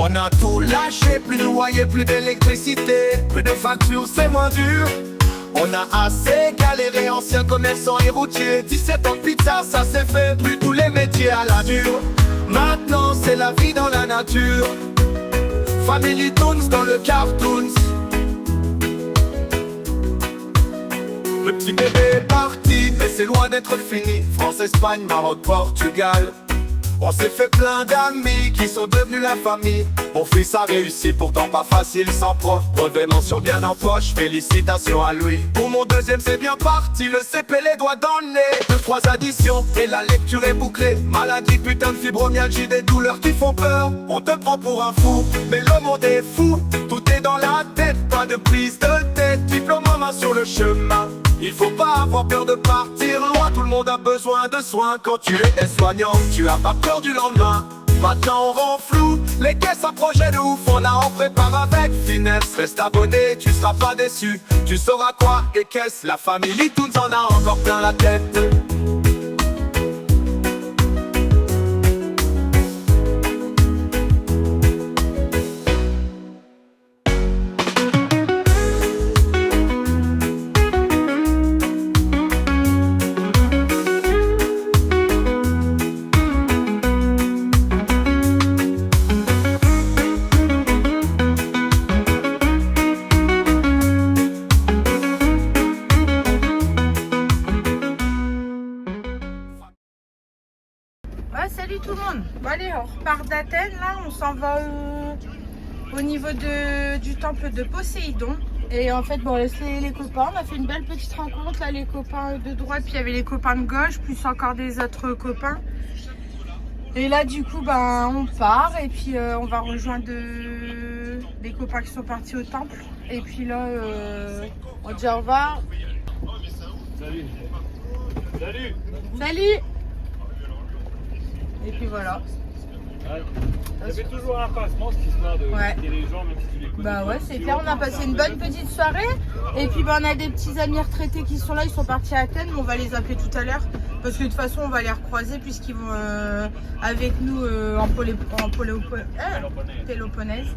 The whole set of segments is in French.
On a tout lâché, plus de loyer, plus d'électricité, plus de factures, c'est moins dur. On a assez galéré, anciens commerçants et routiers. 17 ans de pizza, ça s'est fait, plus tous les métiers à la dure. Maintenant c'est la vie dans la nature. Family Toons dans le cartoons. Le petit bébé est parti, mais c'est loin d'être fini. France, Espagne, Maroc, Portugal. On s'est fait plein d'amis qui sont devenus la famille. Mon fils a réussi, pourtant pas facile sans prof. Brevet mention bien en poche, félicitations à lui. Pour mon deuxième c'est bien parti, le CP les doigts dans le nez. 2-3 additions et la lecture est bouclée. Maladie, putain de fibromyalgie, des douleurs qui font peur. On te prend pour un fou, mais le monde est fou. Tout est dans la tête, pas de prise de tête. Diplôme en main sur le chemin. Il faut pas avoir peur de partir loin, tout le monde a besoin de soins. Quand tu es soignant, tu as pas peur du lendemain. Maintenant on rend flou, les caisses à projet de ouf. On a en prépare avec finesse. Reste abonné, tu seras pas déçu. Tu sauras quoi et qu'est-ce, la famille Toons en a encore plein la tête. Salut tout le monde. Bon allez, on repart d'Athènes là, on s'en va au niveau du temple de Poséidon. Et en fait bon, on laisse les copains, on a fait une belle petite rencontre là, les copains de droite, puis il y avait les copains de gauche, plus encore des autres copains. Et là du coup ben on part et puis on va rejoindre des copains qui sont partis au temple. Et puis là on dit au revoir. Salut. Salut. Salut. Et puis voilà. Ouais. Ça fait toujours un passement cette histoire de quitter les gens même si tu les connais. Bah ouais, c'est clair, on a passé une bonne petite soirée. Et puis bah, on a des petits amis retraités qui sont là, ils sont partis à Athènes, mais on va les appeler tout à l'heure. Parce que de toute façon on va les recroiser puisqu'ils vont avec nous en Péloponnèse.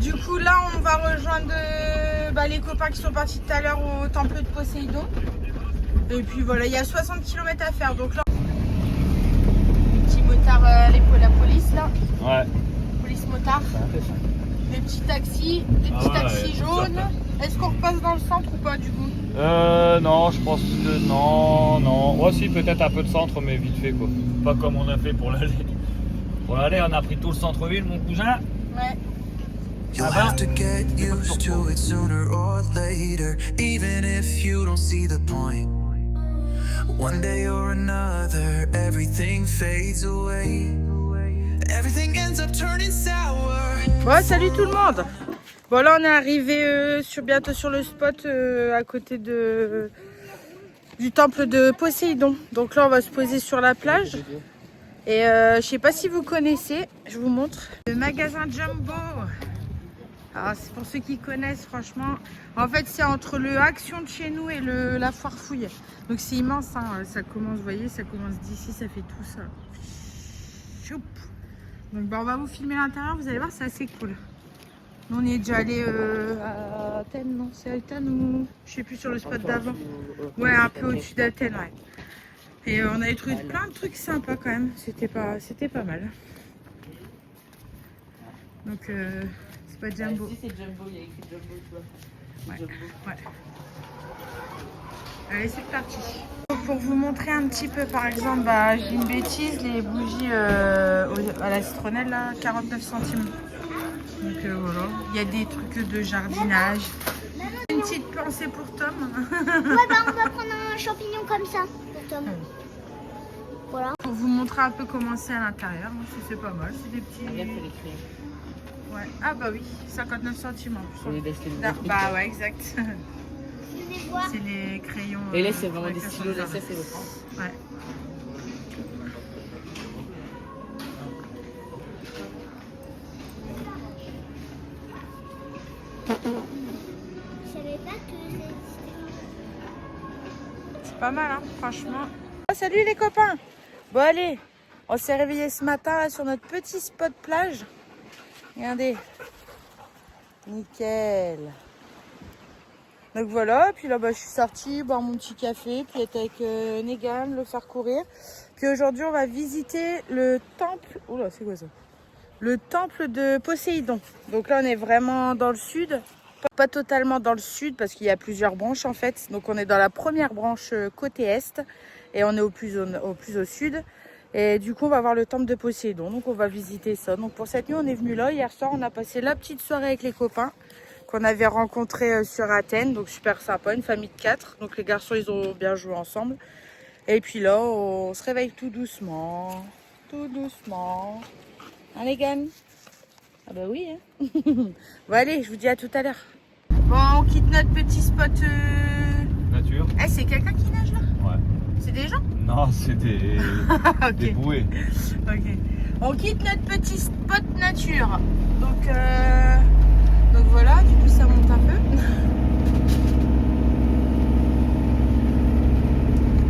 Du coup là on va rejoindre les copains qui sont partis tout à l'heure au temple de Poséidon. Et puis voilà, il y a 60 km à faire. Donc là motard, la police là. Ouais. Police motard. Des petits taxis, taxis jaunes. Est-ce qu'on repasse dans le centre ou pas du coup? Non, je pense que non. Ouais, si, peut-être un peu de centre, mais vite fait quoi. Pas comme on a fait pour l'aller. Pour l'aller, on a pris tout le centre-ville, mon cousin. Ouais. You'll have to get used to it sooner or later, even if you don't see the point. One day or another, everything fades away. Everything ends up turning sour. Bon, salut tout le monde. Bon là on est arrivé bientôt sur le spot à côté du temple de Poséidon. Donc là on va se poser sur la plage. Et je sais pas si vous connaissez, je vous montre. Le magasin Jumbo. Alors c'est pour ceux qui connaissent franchement. En fait c'est entre le Action de chez nous et la Foire Fouille. Donc c'est immense, hein. Ça commence, vous voyez, ça commence d'ici, ça fait tout ça. Choup. Donc bah, on va vous filmer l'intérieur, vous allez voir, c'est assez cool. Nous on est déjà allé à Athènes, non? C'est Athènes ou je sais plus sur le spot d'avant. Ouais, un peu au-dessus d'Athènes, ouais. Et on avait trouvé plein de trucs sympas quand même, c'était pas mal. Donc c'est pas Jumbo. Si c'est Jumbo, il y a écrit Jumbo, tu vois. Ouais. Jumbo. Ouais. Allez, c'est parti. Pour vous montrer un petit peu, par exemple, j'ai une bêtise, les bougies à la citronnelle, là, 49 centimes. Donc voilà, il y a des trucs de jardinage. Une petite pensée pour Tom. Ouais, on va prendre un champignon comme ça pour Tom. Voilà. Pour vous montrer un peu comment c'est à l'intérieur, c'est pas mal, c'est des petits... Regarde, c'est les crayons. Ouais. Ah bah oui, 59 centimes en On les plus. laisse les Bah ouais, exact. Je vais voir. C'est les crayons. Et là, c'est vraiment avec des la stylos, là, sauce ça, c'est le temps. Ouais. Je savais pas que C'est pas mal, hein, franchement. Oh, salut les copains. Bon allez, on s'est réveillés ce matin là, sur notre petit spot plage. Regardez. Nickel. Donc voilà, puis là je suis sortie boire mon petit café, puis être avec Negan, le faire courir. Puis aujourd'hui on va visiter le temple. Oula, c'est quoi ça? Le temple de Poséidon. Donc là on est vraiment dans le sud. Pas totalement dans le sud parce qu'il y a plusieurs branches en fait. Donc on est dans la première branche côté est et on est au plus au sud. Et du coup on va voir le temple de Poséidon. Donc on va visiter ça. Donc pour cette nuit on est venu là. Hier soir on a passé la petite soirée avec les copains qu'on avait rencontrés sur Athènes. Donc super sympa, une famille de 4. Donc les garçons ils ont bien joué ensemble. Et puis là on se réveille tout doucement. Tout doucement. Allez gagne. Ah bah oui hein. Bon allez, je vous dis à tout à l'heure. Bon, on quitte notre petit spot Nature. Eh, c'est quelqu'un qui nage là? Ouais. C'est des gens? Non, c'est des... Ok. des bouées. Ok. On quitte notre petit spot nature. Donc voilà, du coup ça monte un peu.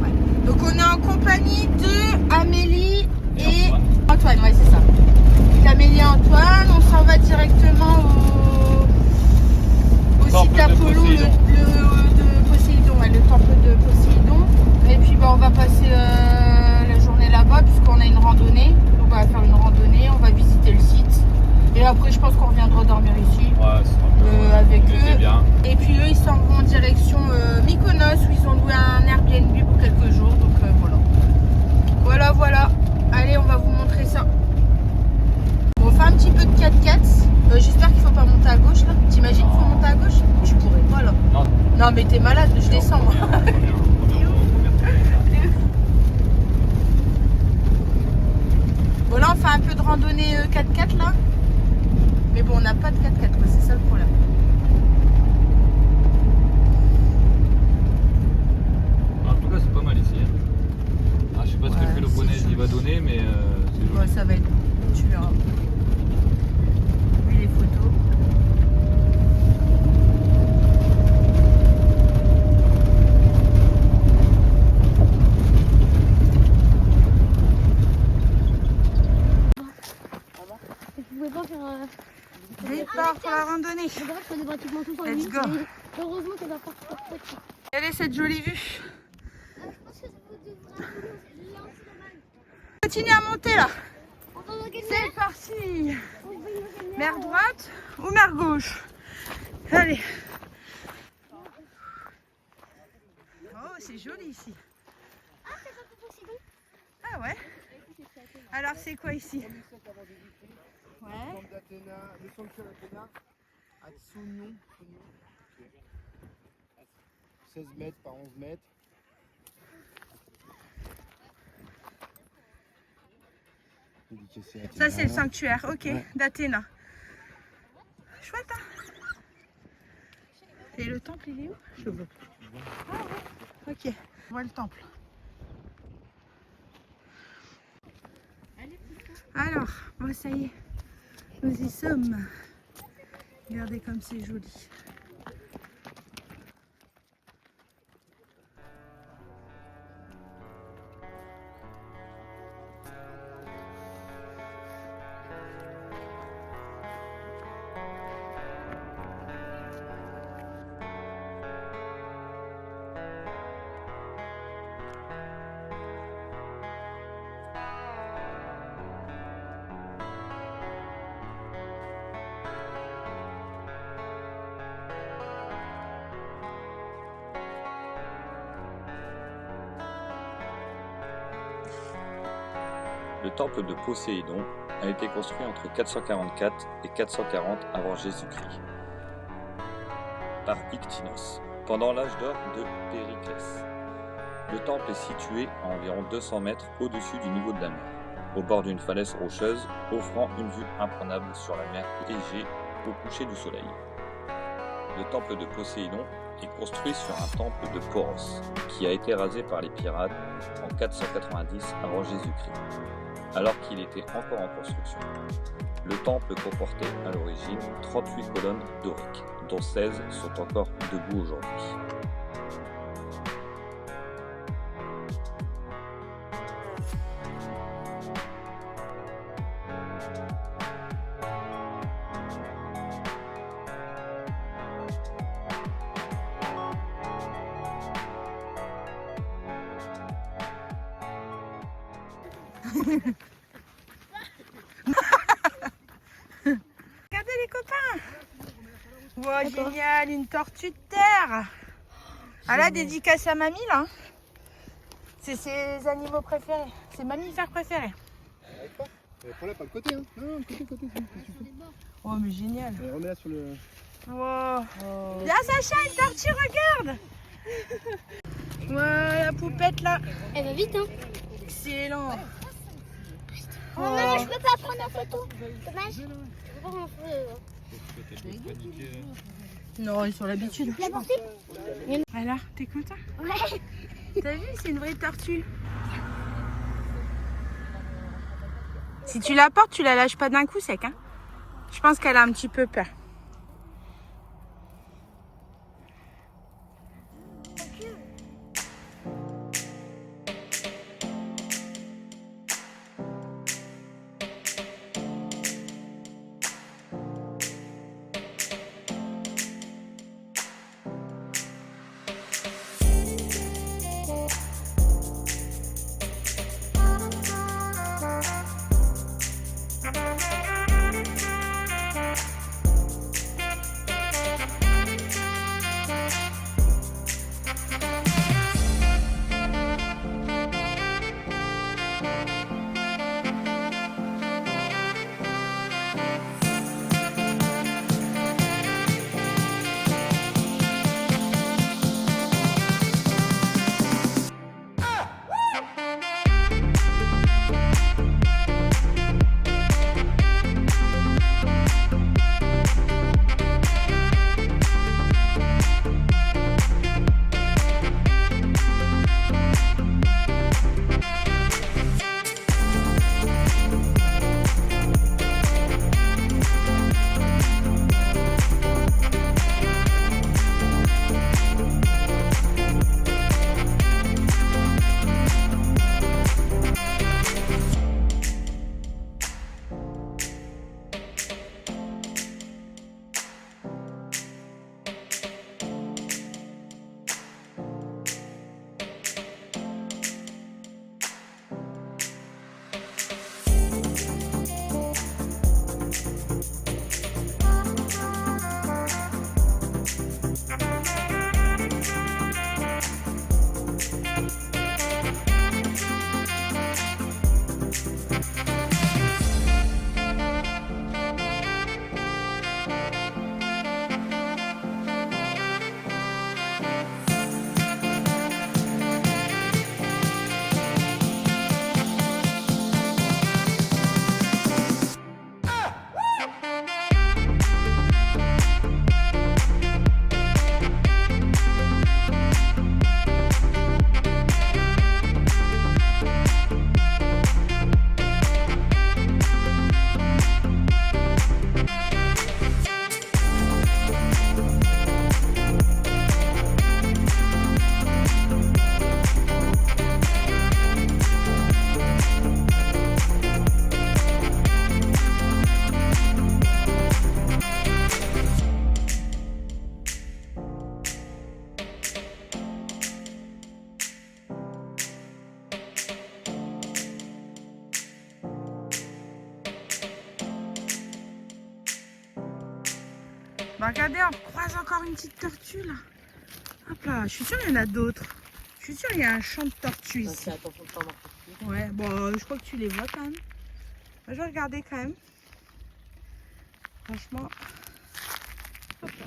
Ouais. Donc on est en compagnie de Amélie et Antoine, ouais c'est ça. Donc Amélie et Antoine, on s'en va directement au site Apollo, de Poséidon, ouais, le temple de Poséidon. Et puis bah, on va passer la journée là-bas puisqu'on a une randonnée. Donc on va faire une randonnée, on va visiter le site. Et après je pense qu'on reviendra dormir ici. Ouais, c'est avec eux. bien. Et puis eux ils s'en vont en direction Mykonos où ils ont loué un Airbnb pour quelques jours. Donc voilà. Voilà. Allez, on va vous montrer ça. On fait un petit peu de 4x4. J'espère qu'il faut pas monter à gauche là. T'imagines qu'il faut monter à gauche? Je pourrais pas là. Non mais t'es malade, je descends moi. Bon là on fait un peu de randonnée 4x4 là. Mais bon on n'a pas de 4x4, c'est ça le problème. En tout cas c'est pas mal ici. Hein. Je sais pas ce que le Péloponnèse il va donner mais c'est joli. Ouais, ça va être bon, tu verras. Et les photos. Vous pouvez pas faire. Départ pour la randonnée. C'est vrai que c'est pratiquement tout en Let's ligne. go. Heureusement qu'elle va pas faire ça. Quelle est cette jolie vue? Je pense que vous devrez Continue à monter là. On va dans quelle C'est parti. On va dans quelle Mer droite ou mer gauche? Allez. Oh, c'est joli ici. Ah, c'est pas tout possible. Ah ouais. Alors c'est quoi ici? Ouais. Le sanctuaire d'Athéna à Tsounion. 16 mètres par 11 mètres. Ça c'est le sanctuaire, ok, Ouais. d'Athéna. Chouette hein. Et le temple il est où? Je vois plus. Ah ouais, ok. On voit le temple. Alors, bon ça y est, nous y sommes. Regardez comme c'est joli. Le temple de Poséidon a été construit entre 444 et 440 avant Jésus-Christ par Iktinos, pendant l'âge d'or de Périclès. Le temple est situé à environ 200 mètres au-dessus du niveau de la mer, au bord d'une falaise rocheuse, offrant une vue imprenable sur la mer Égée au coucher du soleil. Le temple de Poséidon est construit sur un temple de Poros, qui a été rasé par les pirates en 490 avant Jésus-Christ, alors qu'il était encore en construction. Le temple comportait à l'origine 38 colonnes doriques, dont 16 sont encore debout aujourd'hui. Regardez les copains. Wow, génial, une tortue de terre. Ah là, dédicace à mamie là. C'est ses animaux préférés, ses mammifères préférés. Prends-la par le côté, hein. Non, le côté. Oh mais génial. Remets-la sur le... Wow. Viens Sacha, une tortue, regarde. Ouais, la poupette là. Elle va vite, hein. Excellent. Oh non, je peux pas prendre en photo. Dommage. Je peux pas prendre en photo. Non, ils ont l'habitude. La portée? Alors, t'es content? Ouais. T'as vu, c'est une vraie tortue. Si tu la portes, tu la lâches pas d'un coup sec, hein. Je pense qu'elle a un petit peu peur. Bah regardez, on croise encore une petite tortue là. Hop là, je suis sûre qu'il y en a d'autres. Je suis sûre qu'il y a un champ de tortues ici. Ouais, bon, je crois que tu les vois quand même. Moi, je vais regarder quand même. Franchement. Hop là.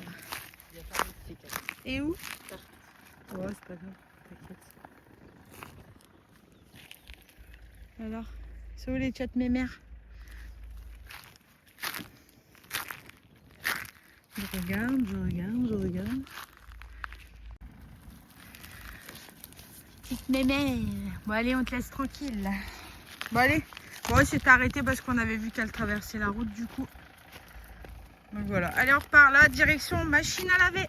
Et où? Ouais, c'est pas grave, t'inquiète. Alors, c'est où les chats mémères? Je regarde. Petite mémère. Bon allez, on te laisse tranquille là. Bon allez. Bon, on s'est arrêté parce qu'on avait vu qu'elle traversait la route du coup. Donc voilà. Allez, on repart là, direction machine à laver.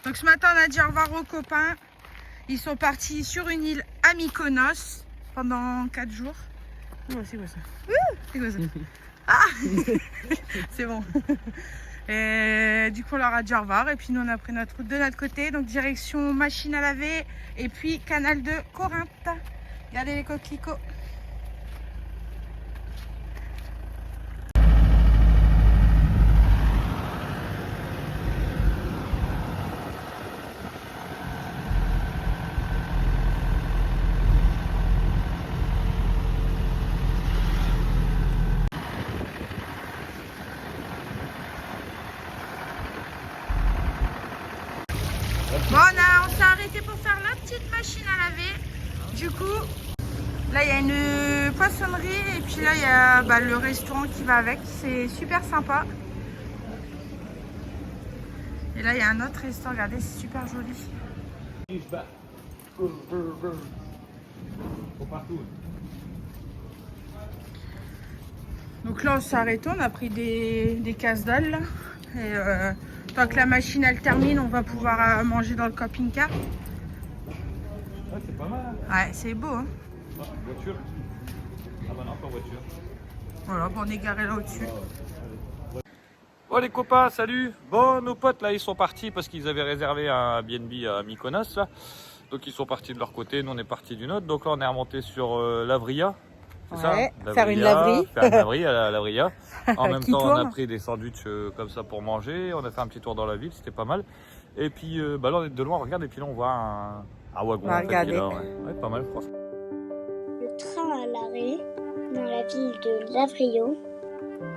Donc ce matin, on a dit au revoir aux copains. Ils sont partis sur une île à Mykonos pendant 4 jours. Oh, c'est quoi ça? C'est quoi ça? Ah c'est bon. Et du coup on leur a dit au revoir et puis nous on a pris notre route de notre côté, donc direction machine à laver et puis canal de Corinthe. Regardez les coquelicots. Bon, on s'est arrêté pour faire la petite machine à laver. Du coup, là, il y a une poissonnerie et puis là, il y a le restaurant qui va avec. C'est super sympa. Et là, il y a un autre restaurant. Regardez, c'est super joli. Donc là, on s'est arrêté. On a pris des casse-dalles là. Et tant que la machine elle termine, on va pouvoir manger dans le camping-car. Ouais, c'est pas mal. Hein. Ouais, c'est beau. Hein. Ah, voiture. Ah bah non, pas voiture. Voilà, bon, on est garé là au-dessus. Bon les copains, salut. Bon, nos potes là, ils sont partis parce qu'ils avaient réservé un BNB à Mykonos là. Donc ils sont partis de leur côté, nous on est partis du nôtre. Donc là on est remonté sur Lavria. C'est ça, faire une laverie. Faire une laverie à la Lavria. En même temps, tourne. on a pris des sandwichs comme ça pour manger. On a fait un petit tour dans la ville, c'était pas mal. Et puis là, on est de loin, on regarde, et puis là, on voit un wagon. On va en fait, regarder. qui est là, ouais, pas mal, franchement. Le train à l'arrêt dans la ville de Lavrio,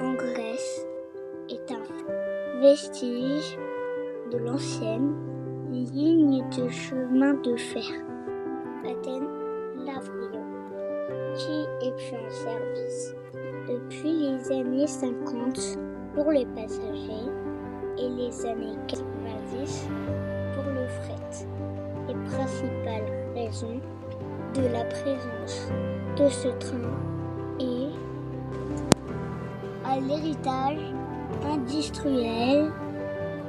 en Grèce, est un vestige de l'ancienne ligne de chemin de fer Athènes-Lavrio, qui est plus en service depuis les années 50 pour les passagers et les années 90 pour le fret. Les principales raisons de la présence de ce train est à l'héritage industriel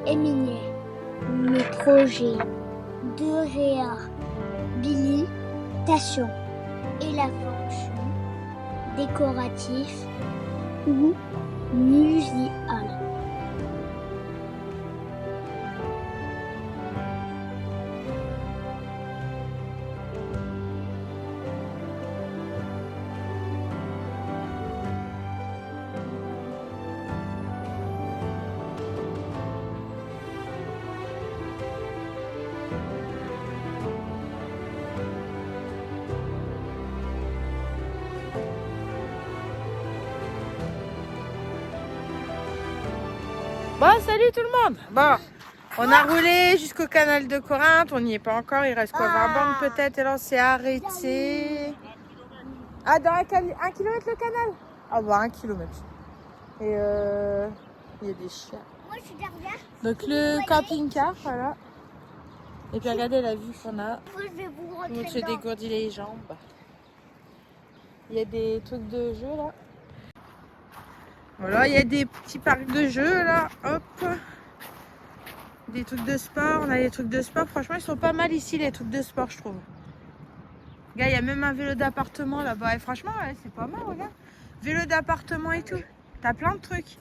et minier, le projet de réhabilitation et la fonction décorative ou muséale. Bon, salut tout le monde. Bon, on a roulé jusqu'au canal de Corinthe. On n'y est pas encore. Il reste quoi, 20 bornes peut-être. Et là, on s'est arrêté. Ah, dans 1 kilomètre le canal. Ah, bah 1 kilomètre. Et il y a des chiens. Moi, je suis derrière. Donc le camping-car, voilà. Et puis regardez la vue qu'on a. Moi, je vais vous On rentrer se dedans. dégourdit les jambes. Il y a des trucs de jeu là. Voilà, il y a des petits parcs de jeux là. Hop. Des trucs de sport. On a des trucs de sport. Franchement, ils sont pas mal ici les trucs de sport, je trouve. Gars, il y a même un vélo d'appartement là-bas. Et franchement, ouais, c'est pas mal, regarde. Vélo d'appartement et tout. T'as plein de trucs.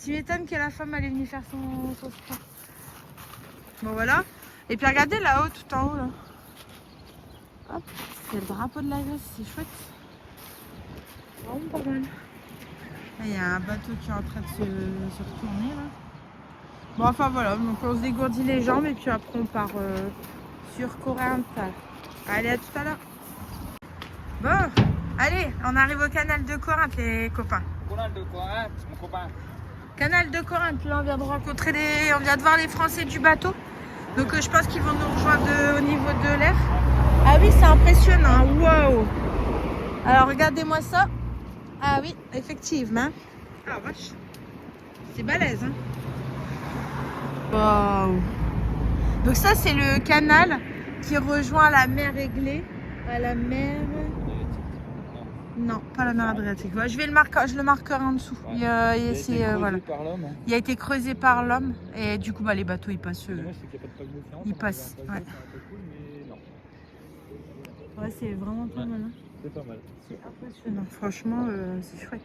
Tu m'étonnes que la femme allait venir faire son sport. Bon, voilà. Et puis regardez là-haut, tout en haut là. Hop. Il y a le drapeau de la Grèce, c'est chouette. Vraiment pas mal. Là, il y a un bateau qui est en train de se retourner là. Bon, enfin voilà, donc on se dégourdit les jambes et puis après on part sur Corinthe. Allez, à tout à l'heure. Bon, allez, on arrive au canal de Corinthe les copains. Canal de Corinthe, mon copain. Canal de Corinthe, là on vient de rencontrer on vient de voir les Français du bateau. Donc je pense qu'ils vont nous rejoindre au niveau de l'air. Ah oui, c'est impressionnant, waouh. Alors regardez-moi ça. Ah oui, effectivement. Ah vache. C'est balèze, hein. Waouh. Donc ça c'est le canal qui rejoint la mer Églée. À la mer... Non, pas la mer Adriatique. Ouais, je le marquerai en dessous. Ouais. Il a Voilà. Par l'homme. Il a été creusé par l'homme et du coup les bateaux ils passent. Dommage, c'est qu'il n'y a pas de paquebot ferrant. Ils passent, Un paquebot, ouais. c'est un peu cool, mais non. Ouais, c'est vraiment pas mal. Hein. C'est pas mal. C'est impressionnant. Franchement, c'est chouette.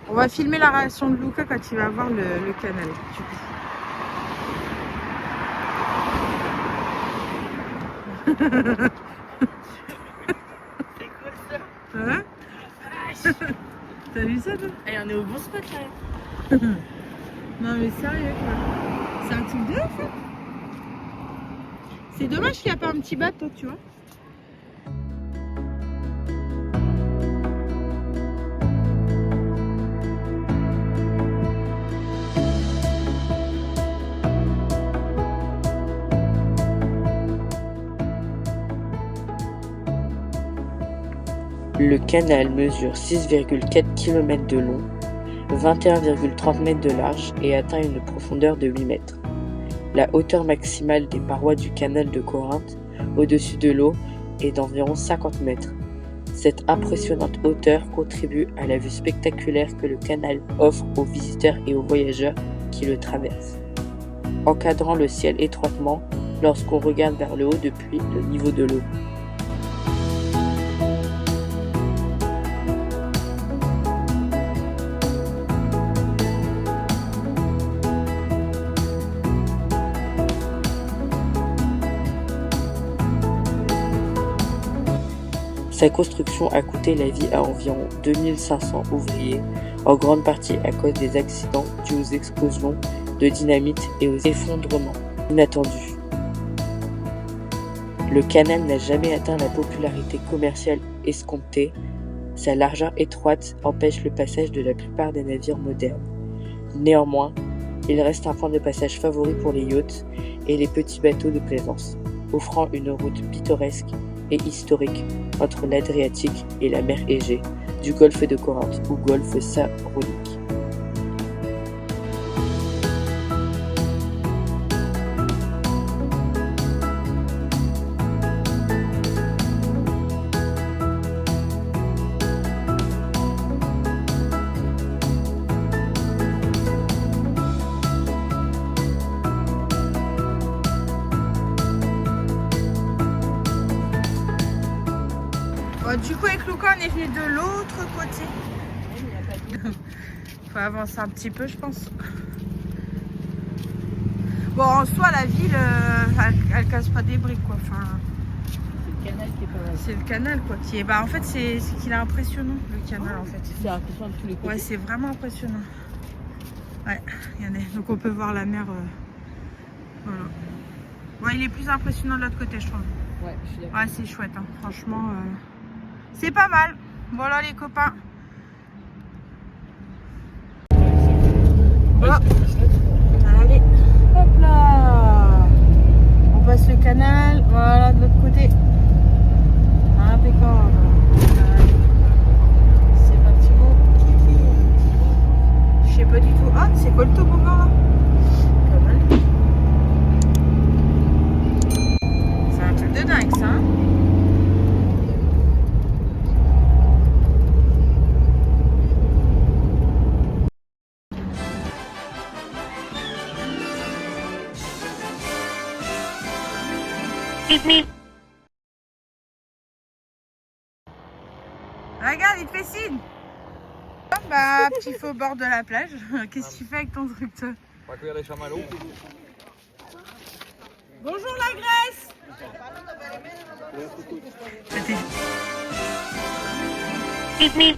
On va filmer la réaction de Luca quand il va voir le canal. Du coup. Hein? T'as vu ça toi? Et on est au bon spot là. Non mais sérieux quoi. C'est un truc de ouf. Hein. C'est dommage qu'il n'y a pas un petit bateau, tu vois. Le canal mesure 6,4 km de long, 21,30 m de large et atteint une profondeur de 8 mètres. La hauteur maximale des parois du canal de Corinthe, au-dessus de l'eau, est d'environ 50 mètres. Cette impressionnante hauteur contribue à la vue spectaculaire que le canal offre aux visiteurs et aux voyageurs qui le traversent, encadrant le ciel étroitement lorsqu'on regarde vers le haut depuis le niveau de l'eau. Sa construction a coûté la vie à environ 2500 ouvriers, en grande partie à cause des accidents dus aux explosions de dynamite et aux effondrements inattendus. Le canal n'a jamais atteint la popularité commerciale escomptée. Sa largeur étroite empêche le passage de la plupart des navires modernes. Néanmoins, il reste un point de passage favori pour les yachts et les petits bateaux de plaisance, offrant une route pittoresque et historique entre l'Adriatique et la mer Égée, du golfe de Corinthe ou golfe Saronique. Du coup avec Luca on est venu de l'autre côté. Faut avancer un petit peu je pense. Bon en soi la ville elle casse pas des briques quoi. Enfin, C'est le canal qui est pas mal. c'est le canal quoi qui est. Bah en fait c'est qu'il est impressionnant le canal en fait. C'est impressionnant de tous les côtés. Ouais c'est vraiment impressionnant. Ouais, regardez. Donc on peut voir la mer. Voilà. Ouais il est plus impressionnant de l'autre côté je trouve. Ouais, je suis d'accord. Ouais c'est chouette hein. Franchement. C'est pas mal. Voilà les copains. Oh. Allez, hop là. On passe le canal. Voilà de l'autre côté. Impeccable. Allez. C'est parti bon. Je sais pas du tout. Ah, c'est quoi le toboggan là? Pas mal. C'est un truc de dingue ça. Hein. Regarde, il te fait signe. Bah, petit feu au bord de la plage. Qu'est-ce que tu fais avec ton truc, toi? On va cueillir les chamallows. Bonjour la Grèce. C'était...